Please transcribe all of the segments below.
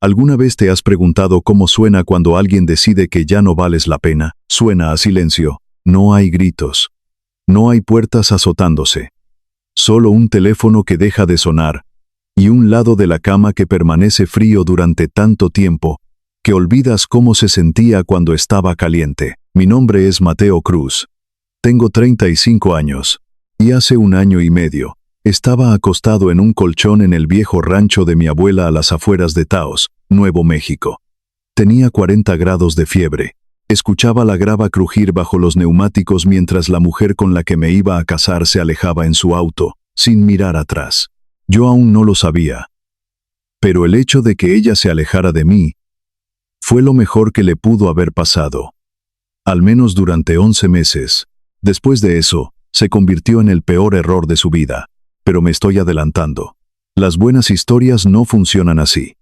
¿Alguna vez te has preguntado cómo suena cuando alguien decide que ya no vales la pena? Suena a silencio. No hay gritos. No hay puertas azotándose. Solo un teléfono que deja de sonar y un lado de la cama que permanece frío durante tanto tiempo que olvidas cómo se sentía cuando estaba caliente. Mi nombre es Mateo Cruz. Tengo 35 años y hace 1 año y medio estaba acostado en un colchón en el viejo rancho de mi abuela a las afueras de Taos, Nuevo México. Tenía 40 grados de fiebre. Escuchaba la grava crujir bajo los neumáticos mientras la mujer con la que me iba a casar se alejaba en su auto, sin mirar atrás. Yo aún no lo sabía. Pero el hecho de que ella se alejara de mí fue lo mejor que le pudo haber pasado. Al menos durante 11 meses. Después de eso, se convirtió en el peor error de su vida. Pero me estoy adelantando. Las buenas historias no funcionan así.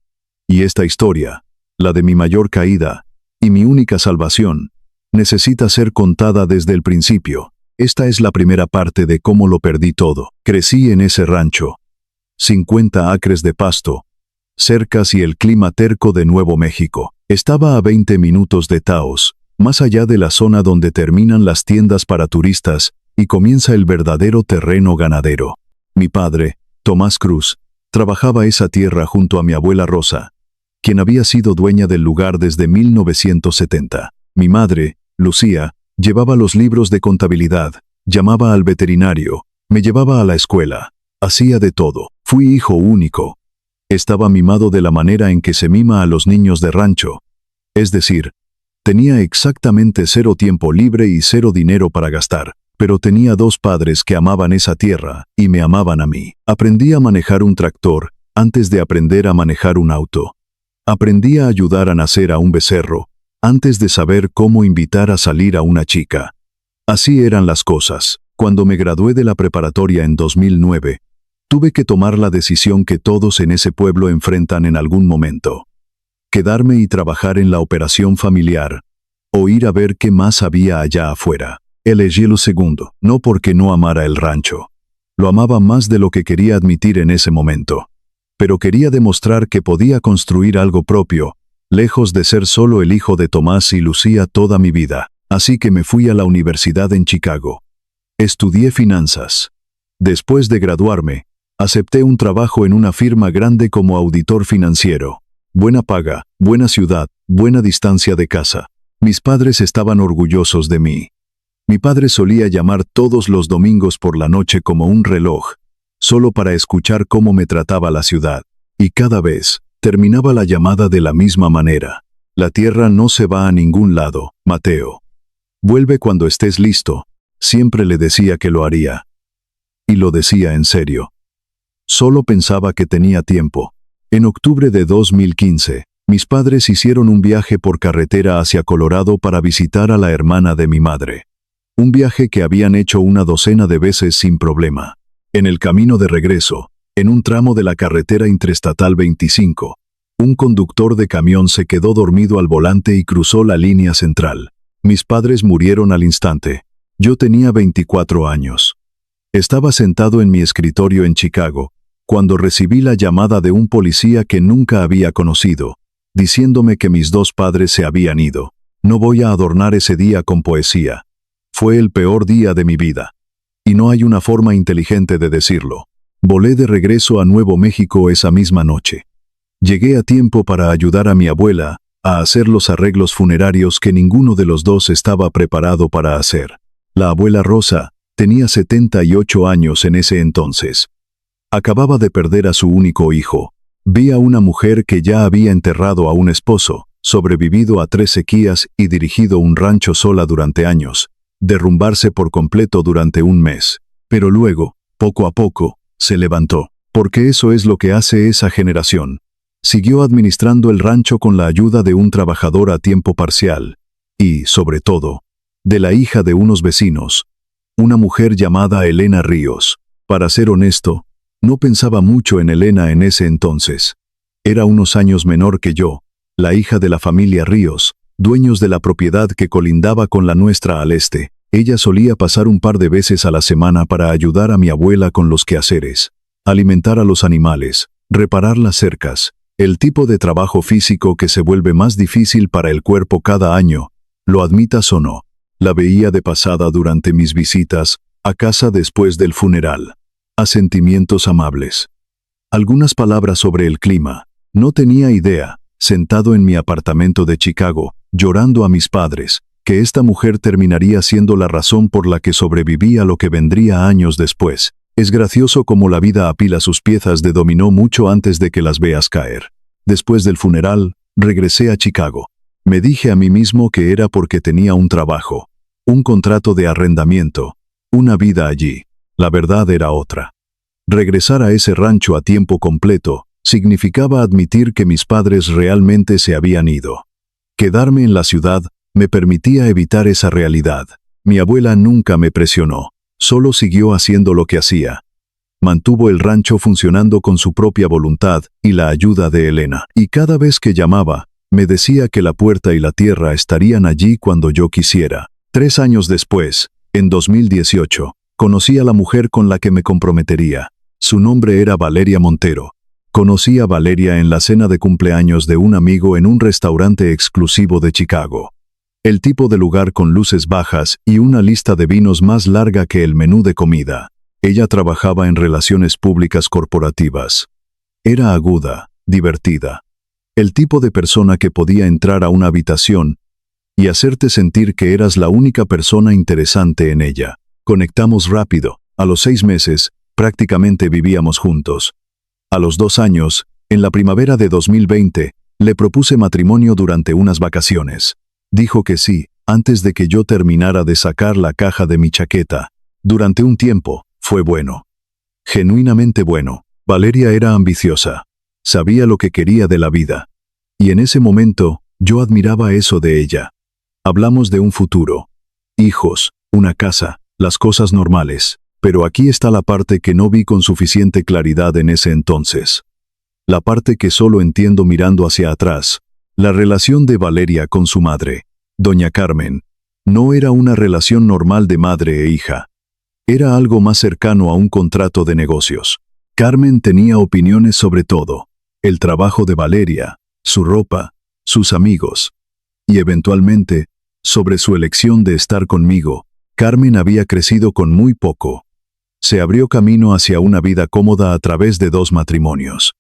Y esta historia, la de mi mayor caída y mi única salvación, necesita ser contada desde el principio. Esta es la primera parte de cómo lo perdí todo. Crecí en ese rancho. 50 acres de pasto, cercas y el clima terco de Nuevo México. Estaba a 20 minutos de Taos, más allá de la zona donde terminan las tiendas para turistas y comienza el verdadero terreno ganadero. Mi padre, Tomás Cruz, trabajaba esa tierra junto a mi abuela Rosa, quien había sido dueña del lugar desde 1970. Mi madre, Lucía, llevaba los libros de contabilidad, llamaba al veterinario, me llevaba a la escuela, hacía de todo. Fui hijo único. Estaba mimado de la manera en que se mima a los niños de rancho. Es decir, tenía exactamente 0 tiempo libre y 0 dinero para gastar. Pero tenía 2 padres que amaban esa tierra y me amaban a mí. Aprendí a manejar un tractor antes de aprender a manejar un auto. Aprendí a ayudar a nacer a un becerro antes de saber cómo invitar a salir a una chica. Así eran las cosas. Cuando me gradué de la preparatoria en 2009, tuve que tomar la decisión que todos en ese pueblo enfrentan en algún momento. Quedarme y trabajar en la operación familiar, o ir a ver qué más había allá afuera. Elegí lo segundo, no porque no amara el rancho. Lo amaba más de lo que quería admitir en ese momento. Pero quería demostrar que podía construir algo propio, lejos de ser solo el hijo de Tomás y Lucía toda mi vida. Así que me fui a la universidad en Chicago. Estudié finanzas. Después de graduarme, acepté un trabajo en una firma grande como auditor financiero. Buena paga, buena ciudad, buena distancia de casa. Mis padres estaban orgullosos de mí. Mi padre solía llamar todos los domingos por la noche como un reloj, solo para escuchar cómo me trataba la ciudad. Y cada vez, terminaba la llamada de la misma manera. La tierra no se va a ningún lado, Mateo. Vuelve cuando estés listo. Siempre le decía que lo haría. Y lo decía en serio. Solo pensaba que tenía tiempo. En octubre de 2015, mis padres hicieron un viaje por carretera hacia Colorado para visitar a la hermana de mi madre. Un viaje que habían hecho una docena de veces sin problema. En el camino de regreso, en un tramo de la carretera interestatal 25, un conductor de camión se quedó dormido al volante y cruzó la línea central. Mis padres murieron al instante. Yo tenía 24 años. Estaba sentado en mi escritorio en Chicago, cuando recibí la llamada de un policía que nunca había conocido, diciéndome que mis 2 padres se habían ido. No voy a adornar ese día con poesía. Fue el peor día de mi vida. Y no hay una forma inteligente de decirlo. Volé de regreso a Nuevo México esa misma noche. Llegué a tiempo para ayudar a mi abuela a hacer los arreglos funerarios que ninguno de los 2 estaba preparado para hacer. La abuela Rosa tenía 78 años en ese entonces. Acababa de perder a su único hijo. Vi a una mujer que ya había enterrado a un esposo, sobrevivido a 3 sequías y dirigido un rancho sola durante años, derrumbarse por completo durante un mes. Pero luego, poco a poco, se levantó, porque eso es lo que hace esa generación. Siguió administrando el rancho con la ayuda de un trabajador a tiempo parcial, y, sobre todo, de la hija de unos vecinos, una mujer llamada Elena Ríos. Para ser honesto, no pensaba mucho en Elena en ese entonces. Era unos años menor que yo, la hija de la familia Ríos, dueños de la propiedad que colindaba con la nuestra al este. Ella solía pasar un par de veces a la semana para ayudar a mi abuela con los quehaceres, alimentar a los animales, reparar las cercas El tipo de trabajo físico que se vuelve más difícil para el cuerpo cada año, lo admitas o no. La veía de pasada durante mis visitas a casa después del funeral. Asentimientos amables. Algunas palabras sobre el clima. No tenía idea, sentado en mi apartamento de Chicago, llorando a mis padres, que esta mujer terminaría siendo la razón por la que sobreviví a lo que vendría años después. Es gracioso cómo la vida apila sus piezas de dominó mucho antes de que las veas caer. Después del funeral, regresé a Chicago. Me dije a mí mismo que era porque tenía un trabajo, un contrato de arrendamiento, una vida allí. La verdad era otra. Regresar a ese rancho a tiempo completo significaba admitir que mis padres realmente se habían ido. Quedarme en la ciudad me permitía evitar esa realidad. Mi abuela nunca me presionó, solo siguió haciendo lo que hacía. Mantuvo el rancho funcionando con su propia voluntad y la ayuda de Elena. Y cada vez que llamaba, me decía que la puerta y la tierra estarían allí cuando yo quisiera. 3 años después, en 2018, conocí a la mujer con la que me comprometería. Su nombre era Valeria Montero. Conocí a Valeria en la cena de cumpleaños de un amigo en un restaurante exclusivo de Chicago. El tipo de lugar con luces bajas y una lista de vinos más larga que el menú de comida. Ella trabajaba en relaciones públicas corporativas. Era aguda, divertida. El tipo de persona que podía entrar a una habitación y hacerte sentir que eras la única persona interesante en ella. Conectamos rápido. A los 6 meses, prácticamente vivíamos juntos. A los 2 años, en la primavera de 2020, le propuse matrimonio durante unas vacaciones. Dijo que sí, antes de que yo terminara de sacar la caja de mi chaqueta. Durante un tiempo, fue bueno. Genuinamente bueno. Valeria era ambiciosa. Sabía lo que quería de la vida. Y en ese momento, yo admiraba eso de ella. Hablamos de un futuro. Hijos, una casa, las cosas normales. Pero aquí está la parte que no vi con suficiente claridad en ese entonces. La parte que solo entiendo mirando hacia atrás. La relación de Valeria con su madre, doña Carmen, no era una relación normal de madre e hija. Era algo más cercano a un contrato de negocios. Carmen tenía opiniones sobre todo. El trabajo de Valeria, su ropa, sus amigos. Y eventualmente, sobre su elección de estar conmigo. Carmen había crecido con muy poco. Se abrió camino hacia una vida cómoda a través de 2 matrimonios.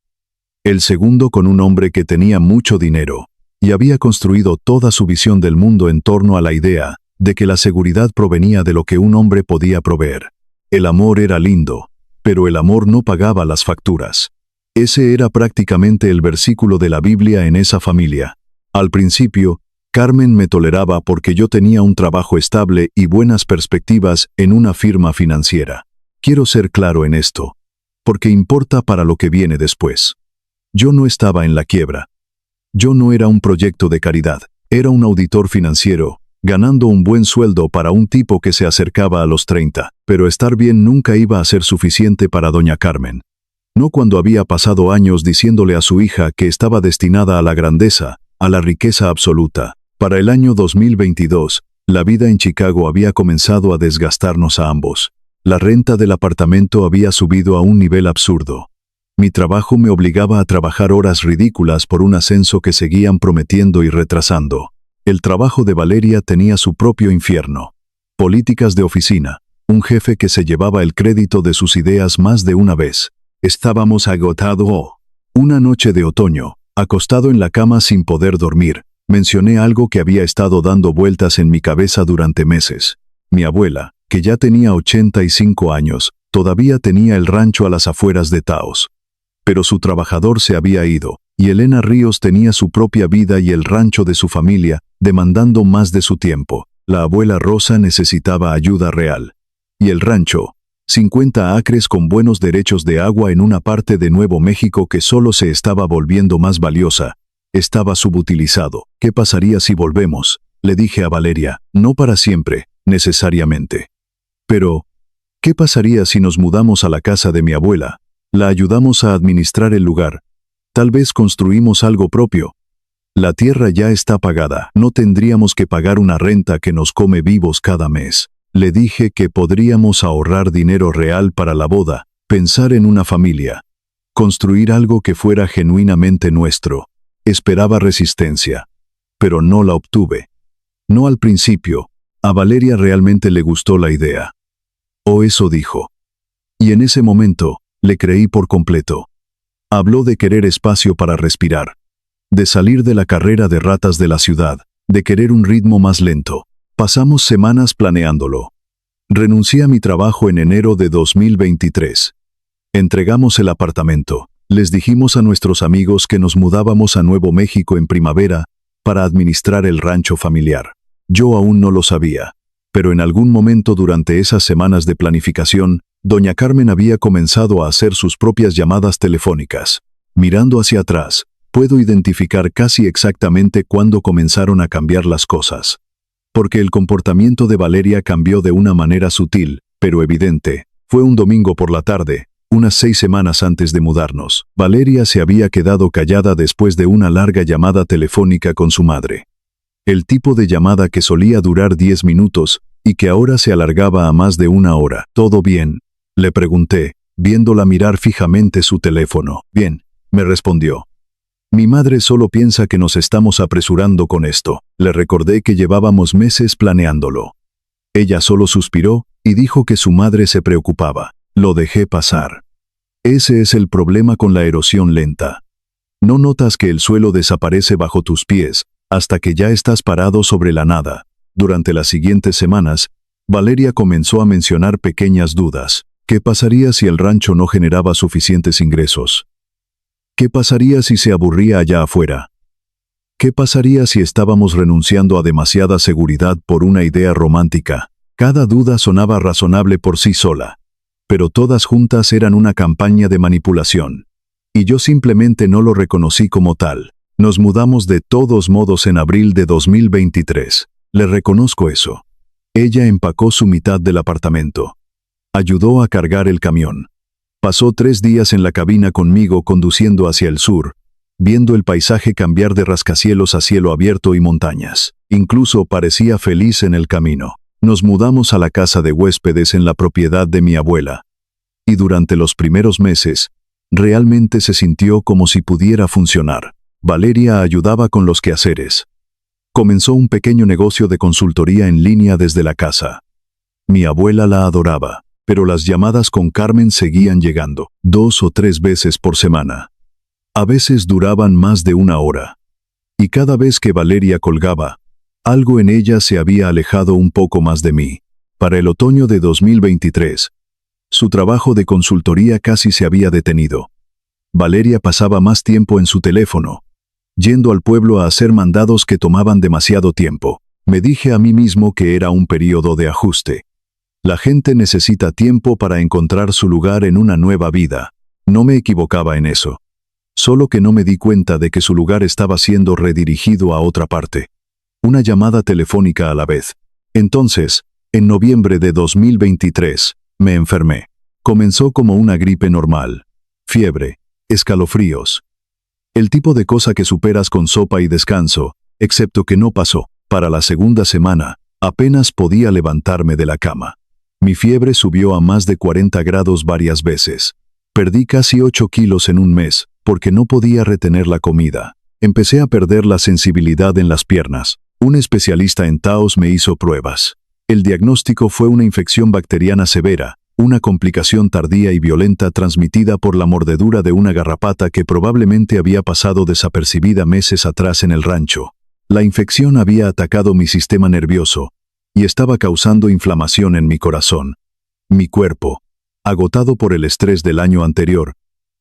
El segundo con un hombre que tenía mucho dinero, y había construido toda su visión del mundo en torno a la idea de que la seguridad provenía de lo que un hombre podía proveer. El amor era lindo, pero el amor no pagaba las facturas. Ese era prácticamente el versículo de la Biblia en esa familia. Al principio, Carmen me toleraba porque yo tenía un trabajo estable y buenas perspectivas en una firma financiera. Quiero ser claro en esto, porque importa para lo que viene después. Yo no estaba en la quiebra. Yo no era un proyecto de caridad, era un auditor financiero, ganando un buen sueldo para un tipo que se acercaba a los 30, pero estar bien nunca iba a ser suficiente para doña Carmen. No cuando había pasado años diciéndole a su hija que estaba destinada a la grandeza, a la riqueza absoluta. Para el año 2022, la vida en Chicago había comenzado a desgastarnos a ambos. La renta del apartamento había subido a un nivel absurdo. Mi trabajo me obligaba a trabajar horas ridículas por un ascenso que seguían prometiendo y retrasando. El trabajo de Valeria tenía su propio infierno. Políticas de oficina, un jefe que se llevaba el crédito de sus ideas más de una vez. Estábamos agotados. Una noche de otoño, acostado en la cama sin poder dormir, mencioné algo que había estado dando vueltas en mi cabeza durante meses. Mi abuela, que ya tenía 85 años, todavía tenía el rancho a las afueras de Taos. Pero su trabajador se había ido, y Elena Ríos tenía su propia vida y el rancho de su familia, demandando más de su tiempo. La abuela Rosa necesitaba ayuda real. Y el rancho, 50 acres con buenos derechos de agua en una parte de Nuevo México que solo se estaba volviendo más valiosa, estaba subutilizado. ¿Qué pasaría si volvemos? Le dije a Valeria, no para siempre, necesariamente. Pero, ¿qué pasaría si nos mudamos a la casa de mi abuela? La ayudamos a administrar el lugar. Tal vez construimos algo propio. La tierra ya está pagada, no tendríamos que pagar una renta que nos come vivos cada mes. Le dije que podríamos ahorrar dinero real para la boda, pensar en una familia. construir algo que fuera genuinamente nuestro. Esperaba resistencia, pero no la obtuve. No al principio. A Valeria realmente le gustó la idea. O eso dijo. Y en ese momento, le creí por completo. Habló de querer espacio para respirar, de salir de la carrera de ratas de la ciudad, de querer un ritmo más lento. Pasamos semanas planeándolo. Renuncié a mi trabajo en enero de 2023. Entregamos el apartamento. Les dijimos a nuestros amigos que nos mudábamos a Nuevo México en primavera para administrar el rancho familiar. Yo aún no lo sabía, pero en algún momento durante esas semanas de planificación, doña Carmen había comenzado a hacer sus propias llamadas telefónicas. Mirando hacia atrás, puedo identificar casi exactamente cuándo comenzaron a cambiar las cosas. Porque el comportamiento de Valeria cambió de una manera sutil, pero evidente. Fue un domingo por la tarde, unas 6 semanas antes de mudarnos. Valeria se había quedado callada después de una larga llamada telefónica con su madre. El tipo de llamada que solía durar 10 minutos y que ahora se alargaba a más de 1 hora. ¿Todo bien?, le pregunté, viéndola mirar fijamente su teléfono. Bien, me respondió. Mi madre solo piensa que nos estamos apresurando con esto. Le recordé que llevábamos meses planeándolo. Ella solo suspiró y dijo que su madre se preocupaba. Lo dejé pasar. Ese es el problema con la erosión lenta. No notas que el suelo desaparece bajo tus pies hasta que ya estás parado sobre la nada. Durante las siguientes semanas, Valeria comenzó a mencionar pequeñas dudas. ¿Qué pasaría si el rancho no generaba suficientes ingresos? ¿Qué pasaría si se aburría allá afuera? ¿Qué pasaría si estábamos renunciando a demasiada seguridad por una idea romántica? Cada duda sonaba razonable por sí sola, pero todas juntas eran una campaña de manipulación. Y yo simplemente no lo reconocí como tal. Nos mudamos de todos modos en abril de 2023. Le reconozco eso. Ella empacó su mitad del apartamento. Ayudó a cargar el camión. Pasó 3 días en la cabina conmigo conduciendo hacia el sur, viendo el paisaje cambiar de rascacielos a cielo abierto y montañas. Incluso parecía feliz en el camino. Nos mudamos a la casa de huéspedes en la propiedad de mi abuela. Y durante los primeros meses, realmente se sintió como si pudiera funcionar. Valeria ayudaba con los quehaceres. Comenzó un pequeño negocio de consultoría en línea desde la casa. Mi abuela la adoraba, pero las llamadas con Carmen seguían llegando, 2 o 3 veces por semana. A veces duraban más de 1 hora. Y cada vez que Valeria colgaba, algo en ella se había alejado un poco más de mí. Para el otoño de 2023, su trabajo de consultoría casi se había detenido. Valeria pasaba más tiempo en su teléfono, yendo al pueblo a hacer mandados que tomaban demasiado tiempo. Me dije a mí mismo que era un periodo de ajuste. La gente necesita tiempo para encontrar su lugar en una nueva vida. No me equivocaba en eso. Solo que no me di cuenta de que su lugar estaba siendo redirigido a otra parte. Una llamada telefónica a la vez. Entonces, en noviembre de 2023, me enfermé. Comenzó como una gripe normal. Fiebre, escalofríos. El tipo de cosa que superas con sopa y descanso, excepto que no pasó. Para la segunda semana, apenas podía levantarme de la cama. Mi fiebre subió a más de 40 grados varias veces. Perdí casi 8 kilos en un mes, porque no podía retener la comida. Empecé a perder la sensibilidad en las piernas. Un especialista en Taos me hizo pruebas. El diagnóstico fue una infección bacteriana severa, una complicación tardía y violenta transmitida por la mordedura de una garrapata que probablemente había pasado desapercibida meses atrás en el rancho. La infección había atacado mi sistema nervioso y estaba causando inflamación en mi corazón. Mi cuerpo, agotado por el estrés del año anterior,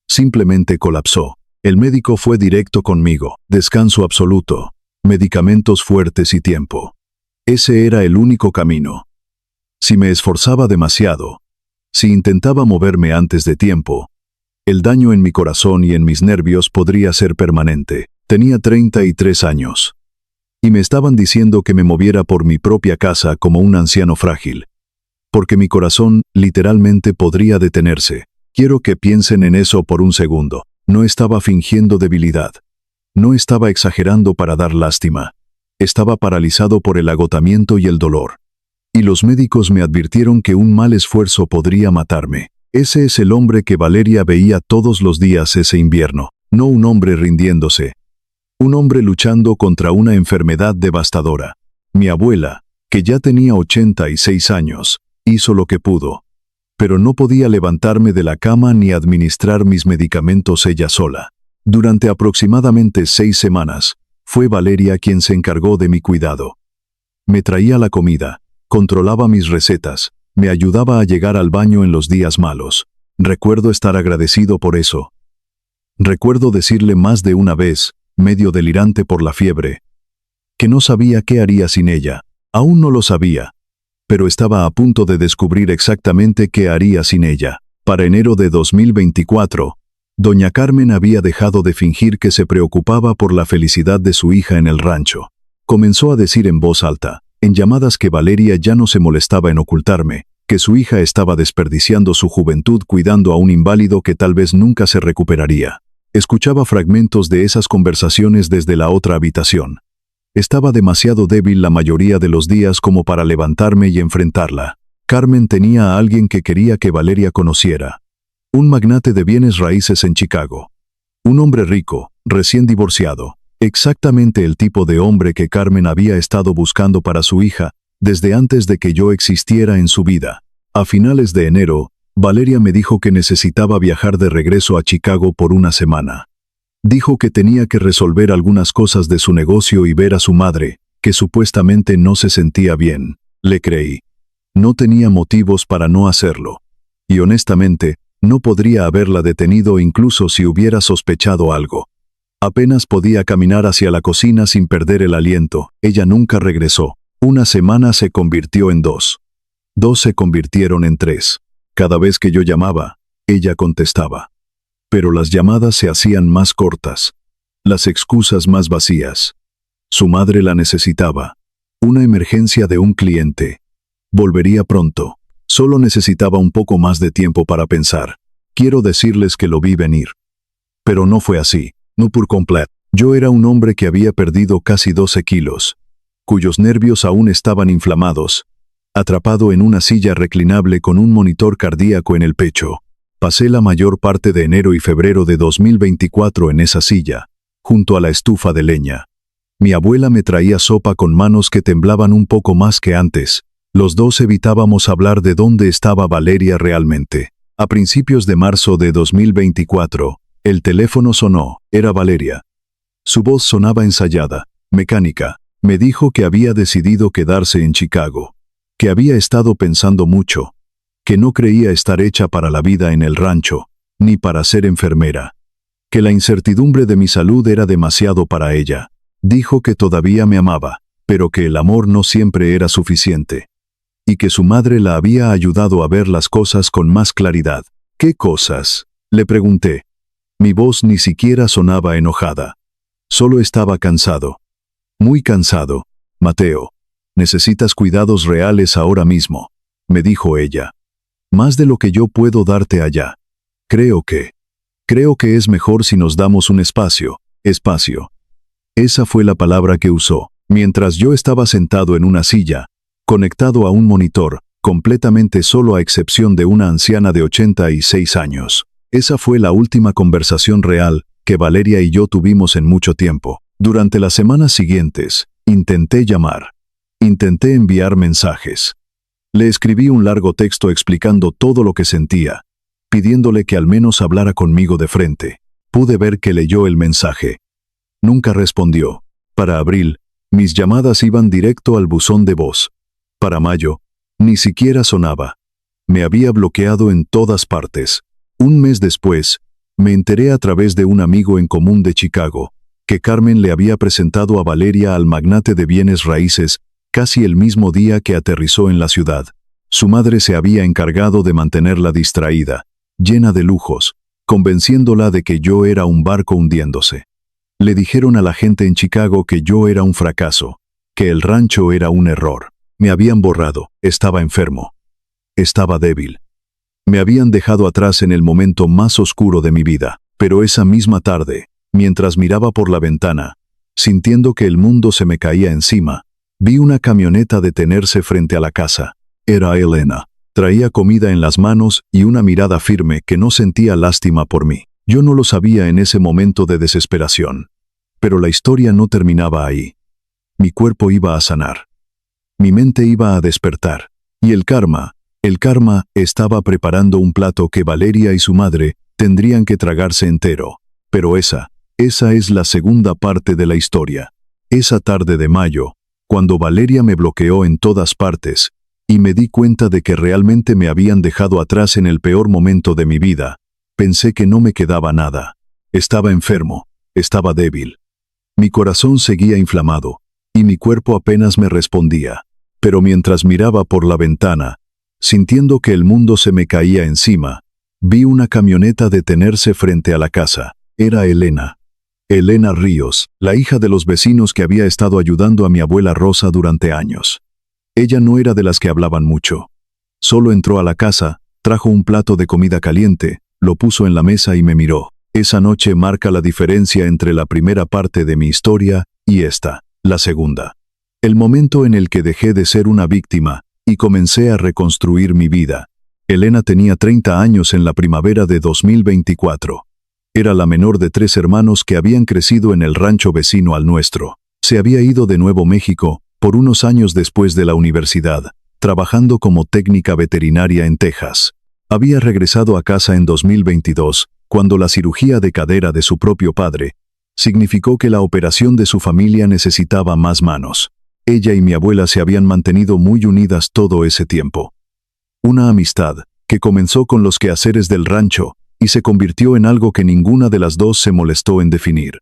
simplemente colapsó. El médico fue directo conmigo. Descanso absoluto, medicamentos fuertes y tiempo. Ese era el único camino. Si me esforzaba demasiado, si intentaba moverme antes de tiempo, el daño en mi corazón y en mis nervios podría ser permanente. Tenía 33 años. Y me estaban diciendo que me moviera por mi propia casa como un anciano frágil. Porque mi corazón, literalmente, podría detenerse. Quiero que piensen en eso por un segundo. No estaba fingiendo debilidad. No estaba exagerando para dar lástima. Estaba paralizado por el agotamiento y el dolor. Y los médicos me advirtieron que un mal esfuerzo podría matarme. Ese es el hombre que Valeria veía todos los días ese invierno, no un hombre rindiéndose. Un hombre luchando contra una enfermedad devastadora. Mi abuela, que ya tenía 86 años, hizo lo que pudo. Pero no podía levantarme de la cama ni administrar mis medicamentos ella sola. Durante aproximadamente 6 semanas, fue Valeria quien se encargó de mi cuidado. Me traía la comida, controlaba mis recetas, me ayudaba a llegar al baño en los días malos. Recuerdo estar agradecido por eso. Recuerdo decirle más de una vez, medio delirante por la fiebre, que no sabía qué haría sin ella. Aún no lo sabía, pero estaba a punto de descubrir exactamente qué haría sin ella. Para enero de 2024, doña Carmen había dejado de fingir que se preocupaba por la felicidad de su hija en el rancho. Comenzó a decir en voz alta, en llamadas, que Valeria ya no se molestaba en ocultarme, que su hija estaba desperdiciando su juventud cuidando a un inválido que tal vez nunca se recuperaría. Escuchaba fragmentos de esas conversaciones desde la otra habitación. Estaba demasiado débil la mayoría de los días como para levantarme y enfrentarla. Carmen tenía a alguien que quería que Valeria conociera. Un magnate de bienes raíces en Chicago. Un hombre rico, recién divorciado. Exactamente el tipo de hombre que Carmen había estado buscando para su hija desde antes de que yo existiera en su vida. A finales de enero, Valeria me dijo que necesitaba viajar de regreso a Chicago por una semana. Dijo que tenía que resolver algunas cosas de su negocio y ver a su madre, que supuestamente no se sentía bien. Le creí. No tenía motivos para no hacerlo. Y honestamente, no podría haberla detenido incluso si hubiera sospechado algo. Apenas podía caminar hacia la cocina sin perder el aliento. Ella nunca regresó. Una semana se convirtió en 2. 2 se convirtieron en 3. Cada vez que yo llamaba, ella contestaba. Pero las llamadas se hacían más cortas. Las excusas más vacías. Su madre la necesitaba. Una emergencia de un cliente. Volvería pronto. Solo necesitaba un poco más de tiempo para pensar. Quiero decirles que lo vi venir. Pero no fue así. No por completo. Yo era un hombre que había perdido casi 12 kilos, cuyos nervios aún estaban inflamados, atrapado en una silla reclinable con un monitor cardíaco en el pecho. Pasé la mayor parte de enero y febrero de 2024 en esa silla, junto a la estufa de leña. Mi abuela me traía sopa con manos que temblaban un poco más que antes. Los dos evitábamos hablar de dónde estaba Valeria realmente. A principios de marzo de 2024, el teléfono sonó. Era Valeria. Su voz sonaba ensayada, mecánica. Me dijo que había decidido quedarse en Chicago, que había estado pensando mucho, que no creía estar hecha para la vida en el rancho, ni para ser enfermera, que la incertidumbre de mi salud era demasiado para ella. Dijo que todavía me amaba, pero que el amor no siempre era suficiente, y que su madre la había ayudado a ver las cosas con más claridad. ¿Qué cosas?, le pregunté. Mi voz ni siquiera sonaba enojada. Solo estaba cansado. Muy cansado. Mateo, necesitas cuidados reales ahora mismo, me dijo ella. Más de lo que yo puedo darte allá. Creo que es mejor si nos damos un espacio. Esa fue la palabra que usó, mientras yo estaba sentado en una silla, conectado a un monitor, completamente solo a excepción de una anciana de 86 años. Esa fue la última conversación real que Valeria y yo tuvimos en mucho tiempo. Durante las semanas siguientes, intenté llamar. Intenté enviar mensajes. Le escribí un largo texto explicando todo lo que sentía, pidiéndole que al menos hablara conmigo de frente. Pude ver que leyó el mensaje. Nunca respondió. Para abril, mis llamadas iban directo al buzón de voz. Para mayo, ni siquiera sonaba. Me había bloqueado en todas partes. Un mes después, me enteré a través de un amigo en común de Chicago, que Carmen le había presentado a Valeria al magnate de bienes raíces casi el mismo día que aterrizó en la ciudad. Su madre se había encargado de mantenerla distraída, llena de lujos, convenciéndola de que yo era un barco hundiéndose. Le dijeron a la gente en Chicago que yo era un fracaso, que el rancho era un error. Me habían borrado, estaba enfermo. Estaba débil. Me habían dejado atrás en el momento más oscuro de mi vida, pero esa misma tarde, mientras miraba por la ventana, sintiendo que el mundo se me caía encima, vi una camioneta detenerse frente a la casa. Era Elena. Traía comida en las manos y una mirada firme que no sentía lástima por mí. Yo no lo sabía en ese momento de desesperación. Pero la historia no terminaba ahí. Mi cuerpo iba a sanar. Mi mente iba a despertar. Y el karma estaba preparando un plato que Valeria y su madre tendrían que tragarse entero. Pero esa es la segunda parte de la historia. Esa tarde de mayo, cuando Valeria me bloqueó en todas partes, y me di cuenta de que realmente me habían dejado atrás en el peor momento de mi vida, pensé que no me quedaba nada. Estaba enfermo, estaba débil. Mi corazón seguía inflamado, y mi cuerpo apenas me respondía. Pero mientras miraba por la ventana, sintiendo que el mundo se me caía encima, vi una camioneta detenerse frente a la casa. Era Elena. Elena Ríos, la hija de los vecinos que había estado ayudando a mi abuela Rosa durante años. Ella no era de las que hablaban mucho. Solo entró a la casa, trajo un plato de comida caliente, lo puso en la mesa y me miró. Esa noche marca la diferencia entre la primera parte de mi historia y esta, la segunda. El momento en el que dejé de ser una víctima y comencé a reconstruir mi vida. Elena tenía 30 años en la primavera de 2024. Era la menor de 3 hermanos que habían crecido en el rancho vecino al nuestro. Se había ido de Nuevo México por unos años después de la universidad, trabajando como técnica veterinaria en Texas. Había regresado a casa en 2022, cuando la cirugía de cadera de su propio padre significó que la operación de su familia necesitaba más manos. Ella y mi abuela se habían mantenido muy unidas todo ese tiempo. Una amistad que comenzó con los quehaceres del rancho y se convirtió en algo que ninguna de las dos se molestó en definir.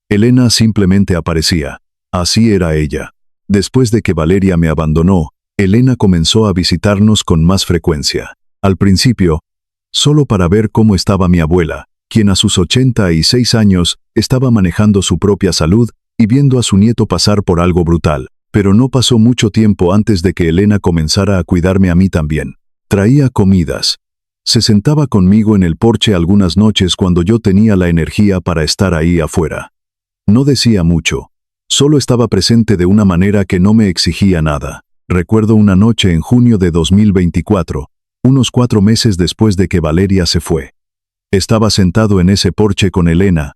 Elena simplemente aparecía. Así era ella. Después de que Valeria me abandonó, Elena comenzó a visitarnos con más frecuencia. Al principio, solo para ver cómo estaba mi abuela, quien a sus 86 años estaba manejando su propia salud y viendo a su nieto pasar por algo brutal. Pero no pasó mucho tiempo antes de que Elena comenzara a cuidarme a mí también. Traía comidas. Se sentaba conmigo en el porche algunas noches cuando yo tenía la energía para estar ahí afuera. No decía mucho. Solo estaba presente de una manera que no me exigía nada. Recuerdo una noche en junio de 2024, unos 4 meses después de que Valeria se fue. Estaba sentado en ese porche con Elena,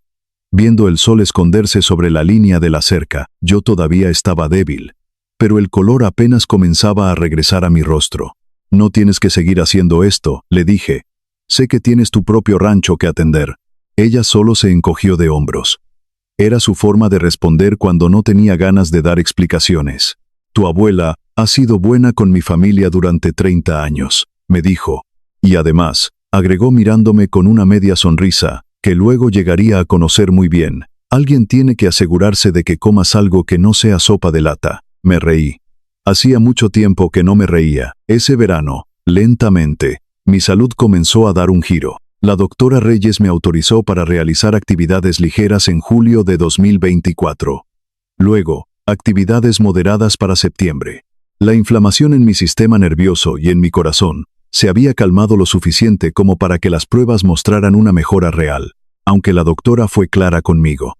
viendo el sol esconderse sobre la línea de la cerca. Yo todavía estaba débil, pero el color apenas comenzaba a regresar a mi rostro. No tienes que seguir haciendo esto, le dije. Sé que tienes tu propio rancho que atender. Ella solo se encogió de hombros. Era su forma de responder cuando no tenía ganas de dar explicaciones. Tu abuela ha sido buena con mi familia durante 30 años, me dijo. Y además, agregó mirándome con una media sonrisa, que luego llegaría a conocer muy bien. Alguien tiene que asegurarse de que comas algo que no sea sopa de lata. Me reí. Hacía mucho tiempo que no me reía. Ese verano, lentamente, mi salud comenzó a dar un giro. La doctora Reyes me autorizó para realizar actividades ligeras en julio de 2024. Luego, actividades moderadas para septiembre. La inflamación en mi sistema nervioso y en mi corazón se había calmado lo suficiente como para que las pruebas mostraran una mejora real, aunque la doctora fue clara conmigo.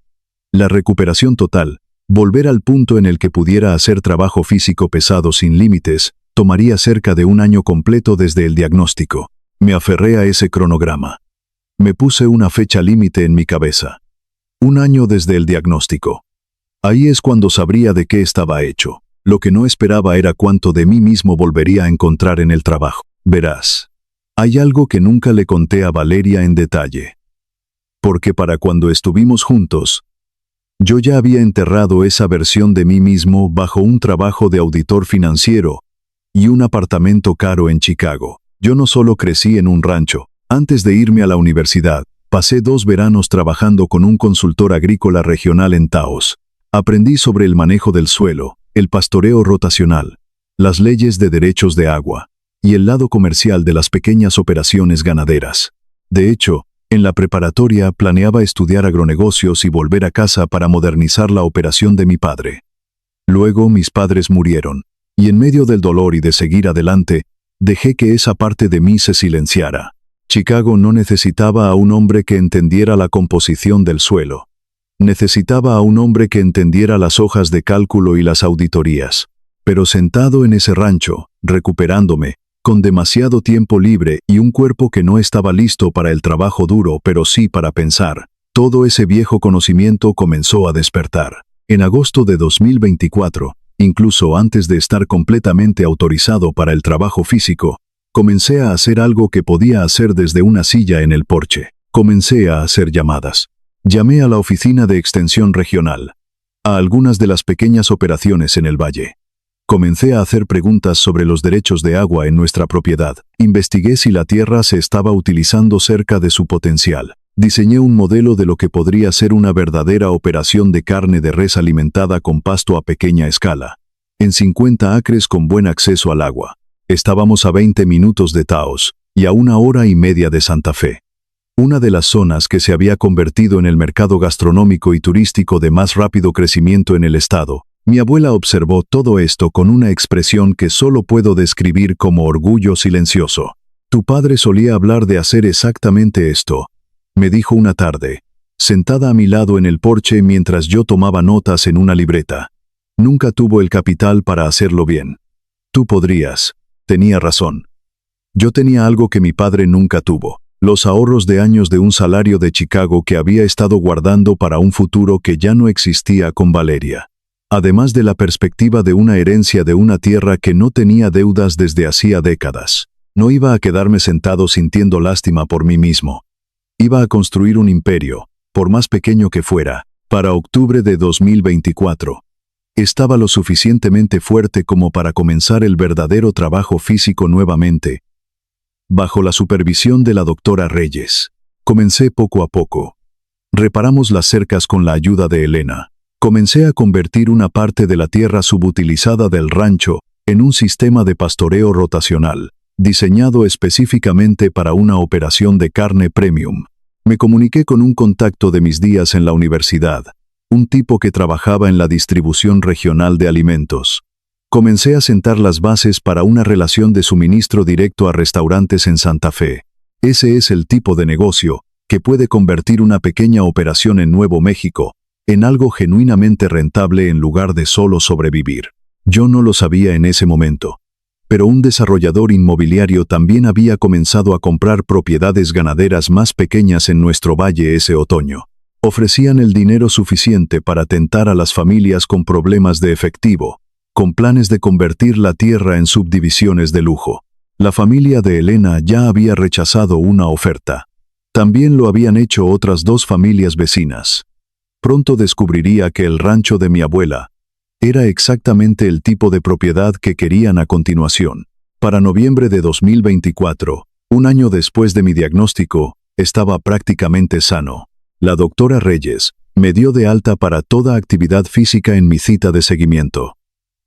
La recuperación total, volver al punto en el que pudiera hacer trabajo físico pesado sin límites, tomaría cerca de 1 año completo desde el diagnóstico. Me aferré a ese cronograma. Me puse una fecha límite en mi cabeza. 1 año desde el diagnóstico. Ahí es cuando sabría de qué estaba hecho. Lo que no esperaba era cuánto de mí mismo volvería a encontrar en el trabajo. Verás, hay algo que nunca le conté a Valeria en detalle. Porque para cuando estuvimos juntos, yo ya había enterrado esa versión de mí mismo bajo un trabajo de auditor financiero y un apartamento caro en Chicago. Yo no solo crecí en un rancho. Antes de irme a la universidad, pasé 2 veranos trabajando con un consultor agrícola regional en Taos. Aprendí sobre el manejo del suelo, el pastoreo rotacional, las leyes de derechos de agua y el lado comercial de las pequeñas operaciones ganaderas. De hecho, en la preparatoria planeaba estudiar agronegocios y volver a casa para modernizar la operación de mi padre. Luego mis padres murieron, y en medio del dolor y de seguir adelante, dejé que esa parte de mí se silenciara. Chicago no necesitaba a un hombre que entendiera la composición del suelo. Necesitaba a un hombre que entendiera las hojas de cálculo y las auditorías. Pero sentado en ese rancho, recuperándome, con demasiado tiempo libre y un cuerpo que no estaba listo para el trabajo duro, pero sí para pensar. Todo ese viejo conocimiento comenzó a despertar. En agosto de 2024, incluso antes de estar completamente autorizado para el trabajo físico, comencé a hacer algo que podía hacer desde una silla en el porche. Comencé a hacer llamadas. Llamé a la oficina de extensión regional, a algunas de las pequeñas operaciones en el valle. Comencé a hacer preguntas sobre los derechos de agua en nuestra propiedad. Investigué si la tierra se estaba utilizando cerca de su potencial. Diseñé un modelo de lo que podría ser una verdadera operación de carne de res alimentada con pasto a pequeña escala, en 50 acres con buen acceso al agua. Estábamos a 20 minutos de Taos y a 1 hora y media de Santa Fe, una de las zonas que se había convertido en el mercado gastronómico y turístico de más rápido crecimiento en el estado. Mi abuela observó todo esto con una expresión que solo puedo describir como orgullo silencioso. Tu padre solía hablar de hacer exactamente esto, me dijo una tarde, sentada a mi lado en el porche mientras yo tomaba notas en una libreta. Nunca tuvo el capital para hacerlo bien. Tú podrías. Tenía razón. Yo tenía algo que mi padre nunca tuvo: los ahorros de años de un salario de Chicago que había estado guardando para un futuro que ya no existía con Valeria. Además de la perspectiva de una herencia de una tierra que no tenía deudas desde hacía décadas. No iba a quedarme sentado sintiendo lástima por mí mismo. Iba a construir un imperio, por más pequeño que fuera, para octubre de 2024. Estaba lo suficientemente fuerte como para comenzar el verdadero trabajo físico nuevamente, bajo la supervisión de la doctora Reyes. Comencé poco a poco. Reparamos las cercas con la ayuda de Elena. Comencé a convertir una parte de la tierra subutilizada del rancho en un sistema de pastoreo rotacional, diseñado específicamente para una operación de carne premium. Me comuniqué con un contacto de mis días en la universidad, un tipo que trabajaba en la distribución regional de alimentos. Comencé a sentar las bases para una relación de suministro directo a restaurantes en Santa Fe. Ese es el tipo de negocio que puede convertir una pequeña operación en Nuevo México en algo genuinamente rentable en lugar de solo sobrevivir. Yo no lo sabía en ese momento, pero un desarrollador inmobiliario también había comenzado a comprar propiedades ganaderas más pequeñas en nuestro valle ese otoño. Ofrecían el dinero suficiente para tentar a las familias con problemas de efectivo, con planes de convertir la tierra en subdivisiones de lujo. La familia de Elena ya había rechazado una oferta. También lo habían hecho otras 2 familias vecinas. Pronto descubriría que el rancho de mi abuela era exactamente el tipo de propiedad que querían a continuación. Para noviembre de 2024, un año después de mi diagnóstico, estaba prácticamente sano. La doctora Reyes me dio de alta para toda actividad física en mi cita de seguimiento.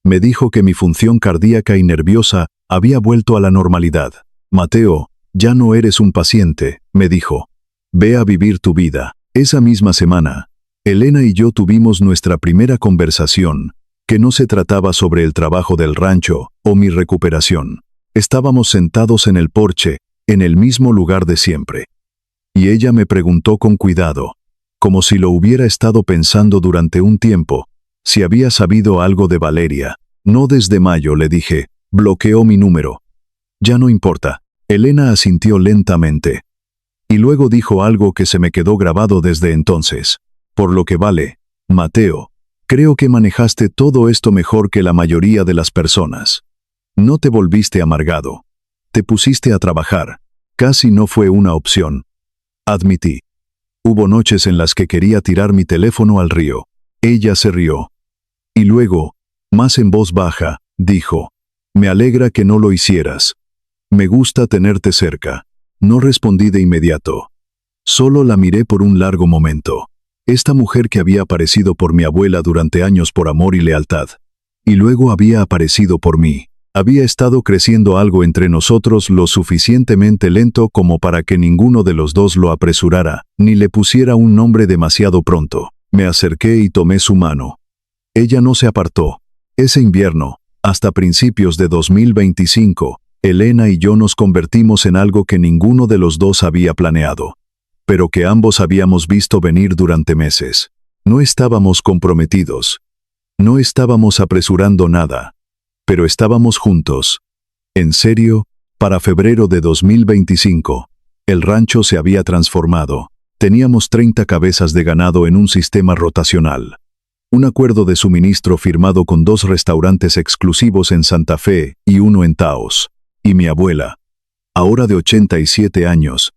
Me dijo que mi función cardíaca y nerviosa había vuelto a la normalidad. Mateo, ya no eres un paciente, me dijo. Ve a vivir tu vida. Esa misma semana, Elena y yo tuvimos nuestra primera conversación, que no se trataba sobre el trabajo del rancho o mi recuperación. Estábamos sentados en el porche, en el mismo lugar de siempre. Y ella me preguntó con cuidado, como si lo hubiera estado pensando durante un tiempo, si había sabido algo de Valeria. No desde mayo, le dije. Bloqueó mi número. Ya no importa. Elena asintió lentamente. Y luego dijo algo que se me quedó grabado desde entonces. Por lo que vale, Mateo, creo que manejaste todo esto mejor que la mayoría de las personas. No te volviste amargado. Te pusiste a trabajar. Casi no fue una opción. Admití. Hubo noches en las que quería tirar mi teléfono al río. Ella se rió. Y luego, más en voz baja, dijo, me alegra que no lo hicieras. Me gusta tenerte cerca. No respondí de inmediato. Solo la miré por un largo momento. Esta mujer que había aparecido por mi abuela durante años por amor y lealtad. Y luego había aparecido por mí. Había estado creciendo algo entre nosotros lo suficientemente lento como para que ninguno de los dos lo apresurara, ni le pusiera un nombre demasiado pronto. Me acerqué y tomé su mano. Ella no se apartó. Ese invierno, hasta principios de 2025, Elena y yo nos convertimos en algo que ninguno de los dos había planeado, pero que ambos habíamos visto venir durante meses. No estábamos comprometidos. No estábamos apresurando nada. Pero estábamos juntos. En serio, Para febrero de 2025, el rancho se había transformado. Teníamos 30 cabezas de ganado en un sistema rotacional. Un acuerdo de suministro firmado con 2 restaurantes exclusivos en Santa Fe y uno en Taos. Y mi abuela, ahora de 87 años,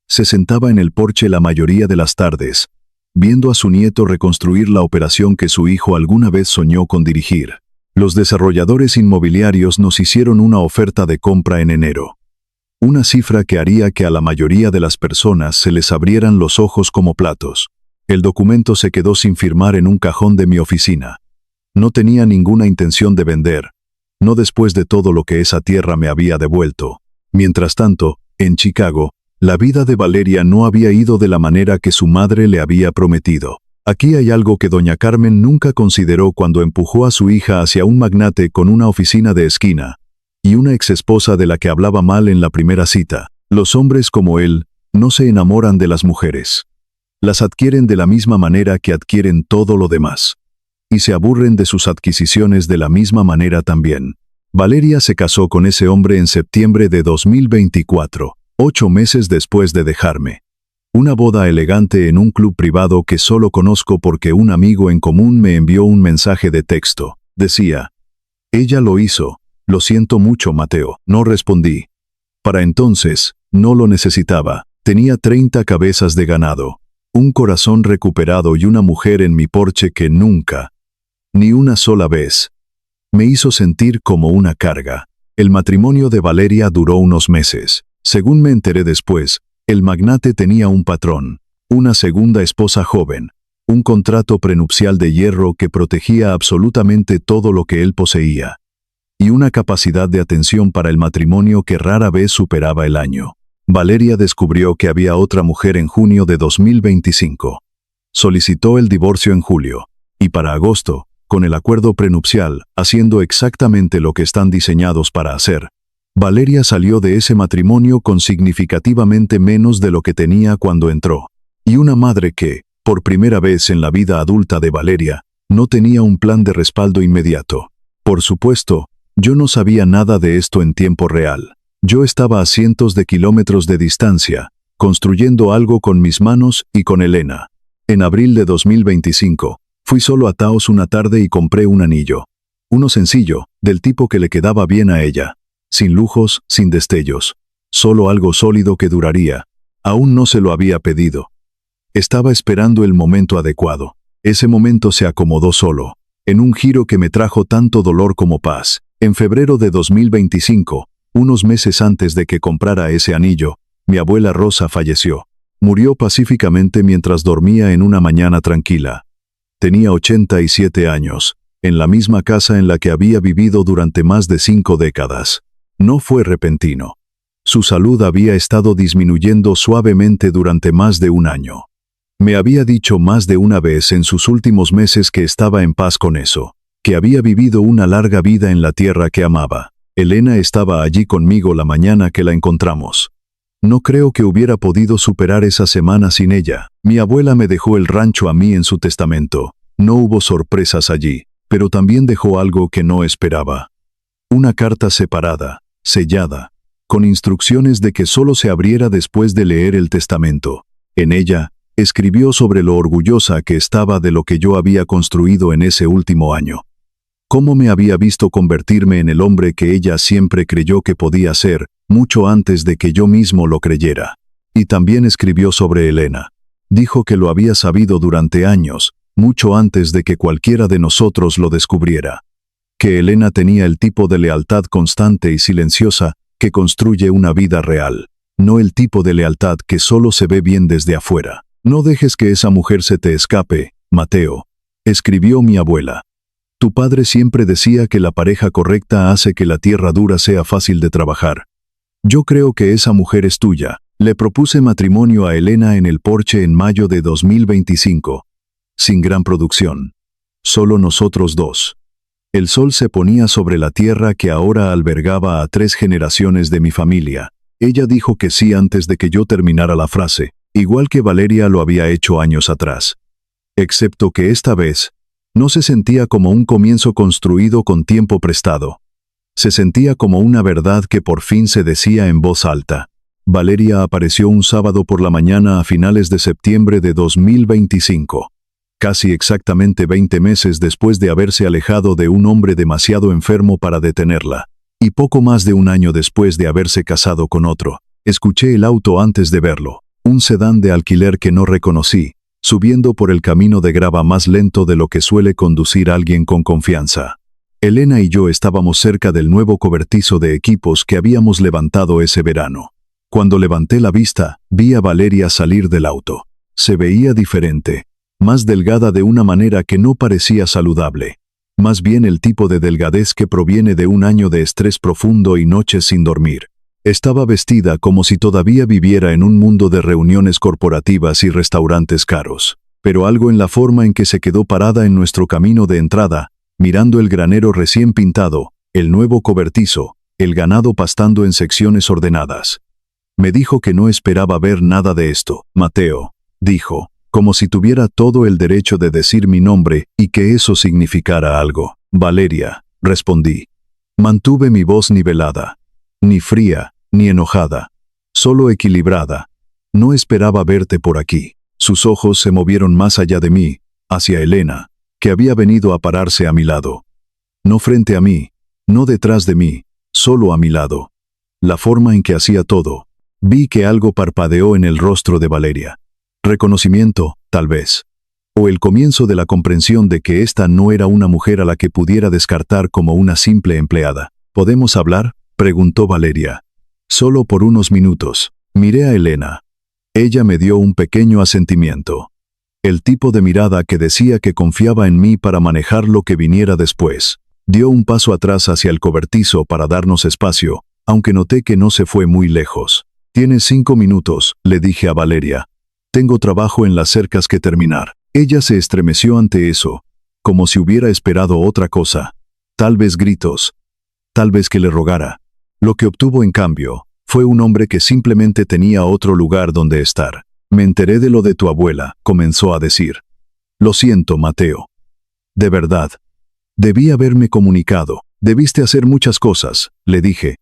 se sentaba en el porche la mayoría de las tardes, viendo a su nieto reconstruir la operación que su hijo alguna vez soñó con dirigir. Los desarrolladores inmobiliarios nos hicieron una oferta de compra en enero. Una cifra que haría que a la mayoría de las personas se les abrieran los ojos como platos. El documento se quedó sin firmar en un cajón de mi oficina. No tenía ninguna intención de vender, no después de todo lo que esa tierra me había devuelto. Mientras tanto, en Chicago, la vida de Valeria no había ido de la manera que su madre le había prometido. Aquí hay algo que doña Carmen nunca consideró cuando empujó a su hija hacia un magnate con una oficina de esquina y una exesposa de la que hablaba mal en la primera cita. Los hombres como él no se enamoran de las mujeres. Las adquieren de la misma manera que adquieren todo lo demás. Y se aburren de sus adquisiciones de la misma manera también. Valeria se casó con ese hombre en septiembre de 2024, 8 meses después de dejarme. Una boda elegante en un club privado que solo conozco porque un amigo en común me envió un mensaje de texto. Decía: ella lo hizo. Lo siento mucho, Mateo. No respondí. Para entonces, no lo necesitaba. Tenía 30 cabezas de ganado, un corazón recuperado y una mujer en mi porche que nunca, ni una sola vez, me hizo sentir como una carga. El matrimonio de Valeria duró unos meses. Según me enteré después, el magnate tenía un patrón, una segunda esposa joven, un contrato prenupcial de hierro que protegía absolutamente todo lo que él poseía, y una capacidad de atención para el matrimonio que rara vez superaba el año. Valeria descubrió que había otra mujer en junio de 2025. Solicitó el divorcio en julio, y para agosto, con el acuerdo prenupcial, haciendo exactamente lo que están diseñados para hacer, Valeria salió de ese matrimonio con significativamente menos de lo que tenía cuando entró. Y una madre que, por primera vez en la vida adulta de Valeria, no tenía un plan de respaldo inmediato. Por supuesto, yo no sabía nada de esto en tiempo real. Yo estaba a cientos de kilómetros de distancia, construyendo algo con mis manos y con Elena. En abril de 2025, fui solo a Taos una tarde y compré un anillo. Uno sencillo, del tipo que le quedaba bien a ella. Sin lujos, sin destellos. Solo algo sólido que duraría. Aún no se lo había pedido. Estaba esperando el momento adecuado. Ese momento se acomodó solo, en un giro que me trajo tanto dolor como paz. En febrero de 2025, unos meses antes de que comprara ese anillo, mi abuela Rosa falleció. Murió pacíficamente mientras dormía en una mañana tranquila. Tenía 87 años, en la misma casa en la que había vivido durante más de 5 décadas. No fue repentino. Su salud había estado disminuyendo suavemente durante más de un año. Me había dicho más de una vez en sus últimos meses que estaba en paz con eso, que había vivido una larga vida en la tierra que amaba. Elena estaba allí conmigo la mañana que la encontramos. No creo que hubiera podido superar esa semana sin ella. Mi abuela me dejó el rancho a mí en su testamento. No hubo sorpresas allí, pero también dejó algo que no esperaba. Una carta separada, sellada, con instrucciones de que solo se abriera después de leer el testamento. En ella, escribió sobre lo orgullosa que estaba de lo que yo había construido en ese último año. Cómo me había visto convertirme en el hombre que ella siempre creyó que podía ser, mucho antes de que yo mismo lo creyera. Y también escribió sobre Elena. Dijo que lo había sabido durante años, mucho antes de que cualquiera de nosotros lo descubriera. Que Elena tenía el tipo de lealtad constante y silenciosa que construye una vida real, no el tipo de lealtad que solo se ve bien desde afuera. No dejes que esa mujer se te escape, Mateo, escribió mi abuela. Tu padre siempre decía que la pareja correcta hace que la tierra dura sea fácil de trabajar. Yo creo que esa mujer es tuya. Le propuse matrimonio a Elena en el porche en mayo de 2025. Sin gran producción. Solo nosotros dos. El sol se ponía sobre la tierra que ahora albergaba a 3 generaciones de mi familia. Ella dijo que sí antes de que yo terminara la frase, igual que Valeria lo había hecho años atrás. Excepto que esta vez, no se sentía como un comienzo construido con tiempo prestado. Se sentía como una verdad que por fin se decía en voz alta. Valeria apareció un sábado por la mañana a finales de septiembre de 2025. Casi exactamente 20 meses después de haberse alejado de un hombre demasiado enfermo para detenerla. Y poco más de un año después de haberse casado con otro. Escuché el auto antes de verlo. Un sedán de alquiler que no reconocí, subiendo por el camino de grava más lento de lo que suele conducir alguien con confianza. Elena y yo estábamos cerca del nuevo cobertizo de equipos que habíamos levantado ese verano. Cuando levanté la vista, vi a Valeria salir del auto. Se veía diferente, más delgada de una manera que no parecía saludable. Más bien el tipo de delgadez que proviene de un año de estrés profundo y noches sin dormir. Estaba vestida como si todavía viviera en un mundo de reuniones corporativas y restaurantes caros. Pero algo en la forma en que se quedó parada en nuestro camino de entrada, mirando el granero recién pintado, el nuevo cobertizo, el ganado pastando en secciones ordenadas. Me dijo que no esperaba ver nada de esto. Mateo, dijo, como si tuviera todo el derecho de decir mi nombre y que eso significara algo. Valeria, respondí. Mantuve mi voz nivelada. Ni fría, ni enojada. Solo equilibrada. No esperaba verte por aquí. Sus ojos se movieron más allá de mí, hacia Elena, que había venido a pararse a mi lado. No frente a mí, no detrás de mí, solo a mi lado. La forma en que hacía todo. Vi que algo parpadeó en el rostro de Valeria. Reconocimiento, tal vez. O el comienzo de la comprensión de que esta no era una mujer a la que pudiera descartar como una simple empleada. ¿Podemos hablar?, preguntó Valeria. Solo por unos minutos. Miré a Elena. Ella me dio un pequeño asentimiento. El tipo de mirada que decía que confiaba en mí para manejar lo que viniera después. Dio un paso atrás hacia el cobertizo para darnos espacio, aunque noté que no se fue muy lejos. «Tienes 5 minutos», le dije a Valeria. «Tengo trabajo en las cercas que terminar». Ella se estremeció ante eso, como si hubiera esperado otra cosa. Tal vez gritos. Tal vez que le rogara. Lo que obtuvo en cambio, fue un hombre que simplemente tenía otro lugar donde estar. «Me enteré de lo de tu abuela», comenzó a decir. «Lo siento, Mateo. De verdad. Debí haberme comunicado. Debiste hacer muchas cosas», le dije.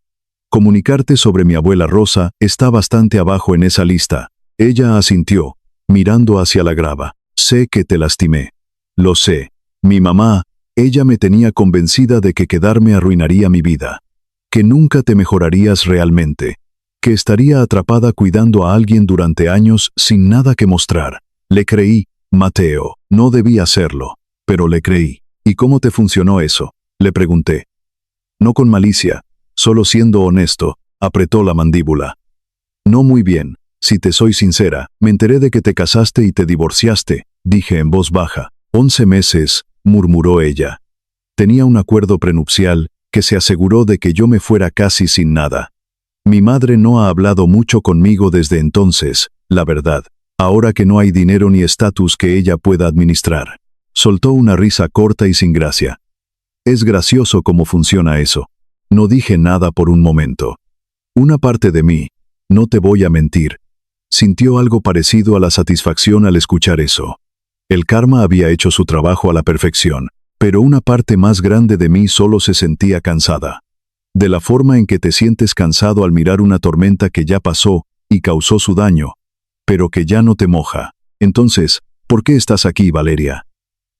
«Comunicarte sobre mi abuela Rosa está bastante abajo en esa lista». Ella asintió, mirando hacia la grava. «Sé que te lastimé. Lo sé. Mi mamá, ella me tenía convencida de que quedarme arruinaría mi vida. Que nunca te mejorarías realmente. Que estaría atrapada cuidando a alguien durante años sin nada que mostrar. Le creí, Mateo. No debí hacerlo, pero le creí». «¿Y cómo te funcionó eso?», le pregunté. «No con malicia, solo siendo honesto», apretó la mandíbula. «No muy bien, si te soy sincera. Me enteré de que te casaste y te divorciaste», dije en voz baja. 11 meses, murmuró ella. Tenía un acuerdo prenupcial que se aseguró de que yo me fuera casi sin nada. Mi madre no ha hablado mucho conmigo desde entonces, la verdad, ahora que no hay dinero ni estatus que ella pueda administrar. Soltó una risa corta y sin gracia. Es gracioso cómo funciona eso. No dije nada por un momento. Una parte de mí, no te voy a mentir, sintió algo parecido a la satisfacción al escuchar eso. El karma había hecho su trabajo a la perfección, pero una parte más grande de mí solo se sentía cansada. De la forma en que te sientes cansado al mirar una tormenta que ya pasó y causó su daño, pero que ya no te moja. Entonces, ¿por qué estás aquí, Valeria?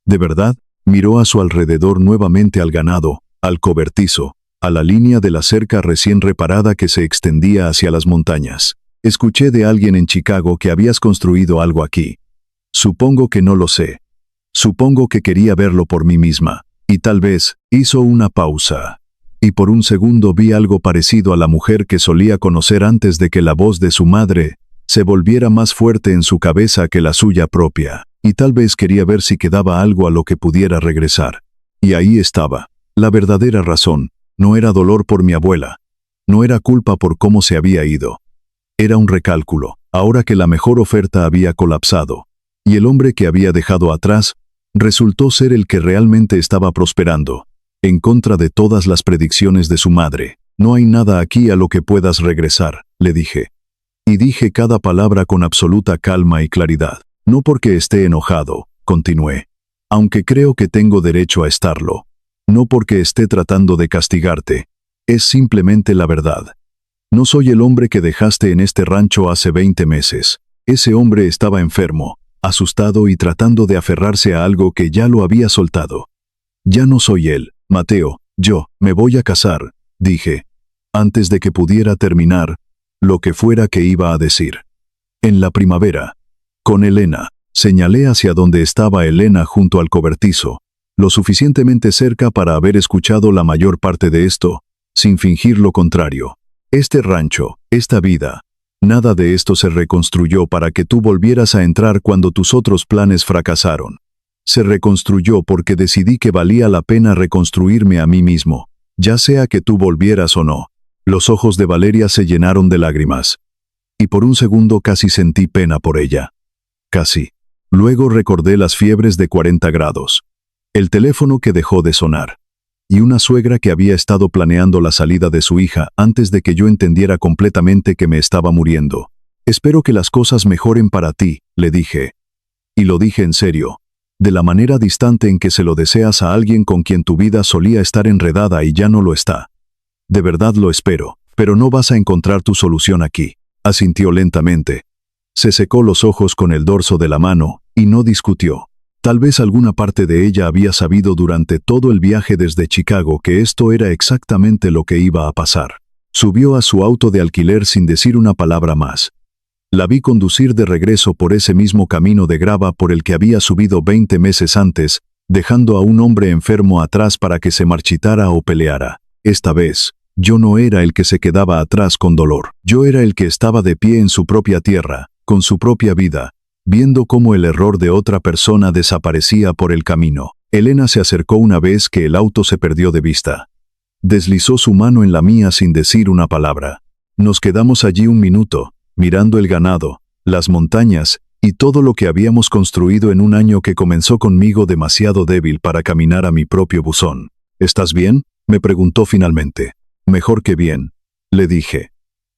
¿De verdad? Miró a su alrededor nuevamente al ganado, al cobertizo, a la línea de la cerca recién reparada que se extendía hacia las montañas. Escuché de alguien en Chicago que habías construido algo aquí. Supongo que no lo sé. Supongo que quería verlo por mí misma. Y tal vez, hizo una pausa. Y por un segundo vi algo parecido a la mujer que solía conocer antes de que la voz de su madre se volviera más fuerte en su cabeza que la suya propia. Y tal vez quería ver si quedaba algo a lo que pudiera regresar. Y ahí estaba. La verdadera razón. No era dolor por mi abuela. No era culpa por cómo se había ido. Era un recálculo, ahora que la mejor oferta había colapsado. Y el hombre que había dejado atrás, resultó ser el que realmente estaba prosperando. En contra de todas las predicciones de su madre. «No hay nada aquí a lo que puedas regresar», le dije. Y dije cada palabra con absoluta calma y claridad. «No porque esté enojado», continué. «Aunque creo que tengo derecho a estarlo. No porque esté tratando de castigarte. Es simplemente la verdad. No soy el hombre que dejaste en este rancho hace 20 meses. Ese hombre estaba enfermo, asustado y tratando de aferrarse a algo que ya lo había soltado. Ya no soy él, Mateo, yo me voy a casar, dije, antes de que pudiera terminar lo que fuera que iba a decir. En la primavera, con Elena, señalé hacia donde estaba Elena junto al cobertizo, lo suficientemente cerca para haber escuchado la mayor parte de esto, sin fingir lo contrario. Este rancho, esta vida, nada de esto se reconstruyó para que tú volvieras a entrar cuando tus otros planes fracasaron. Se reconstruyó porque decidí que valía la pena reconstruirme a mí mismo, ya sea que tú volvieras o no. Los ojos de Valeria se llenaron de lágrimas. Y por un segundo casi sentí pena por ella. Casi. Luego recordé las fiebres de 40 grados. El teléfono que dejó de sonar. Y una suegra que había estado planeando la salida de su hija antes de que yo entendiera completamente que me estaba muriendo. Espero que las cosas mejoren para ti, le dije. Y lo dije en serio. De la manera distante en que se lo deseas a alguien con quien tu vida solía estar enredada y ya no lo está. De verdad lo espero, pero no vas a encontrar tu solución aquí. Asintió lentamente. Se secó los ojos con el dorso de la mano y no discutió. Tal vez alguna parte de ella había sabido durante todo el viaje desde Chicago que esto era exactamente lo que iba a pasar. Subió a su auto de alquiler sin decir una palabra más. La vi conducir de regreso por ese mismo camino de grava por el que había subido 20 meses antes, dejando a un hombre enfermo atrás para que se marchitara o peleara. Esta vez, yo no era el que se quedaba atrás con dolor. Yo era el que estaba de pie en su propia tierra, con su propia vida, viendo cómo el error de otra persona desaparecía por el camino. Elena se acercó una vez que el auto se perdió de vista. Deslizó su mano en la mía sin decir una palabra. Nos quedamos allí un minuto, mirando el ganado, las montañas y todo lo que habíamos construido en un año que comenzó conmigo demasiado débil para caminar a mi propio buzón. ¿Estás bien?, me preguntó finalmente. Mejor que bien, le dije.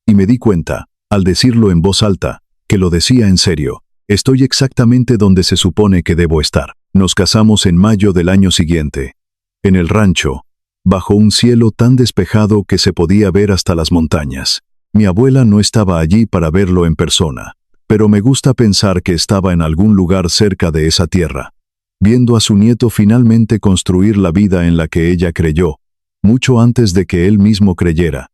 Y me di cuenta, al decirlo en voz alta, que lo decía en serio. Estoy exactamente donde se supone que debo estar. Nos casamos en mayo del año siguiente. En el rancho, bajo un cielo tan despejado que se podía ver hasta las montañas. Mi abuela no estaba allí para verlo en persona, pero me gusta pensar que estaba en algún lugar cerca de esa tierra, viendo a su nieto finalmente construir la vida en la que ella creyó, mucho antes de que él mismo creyera.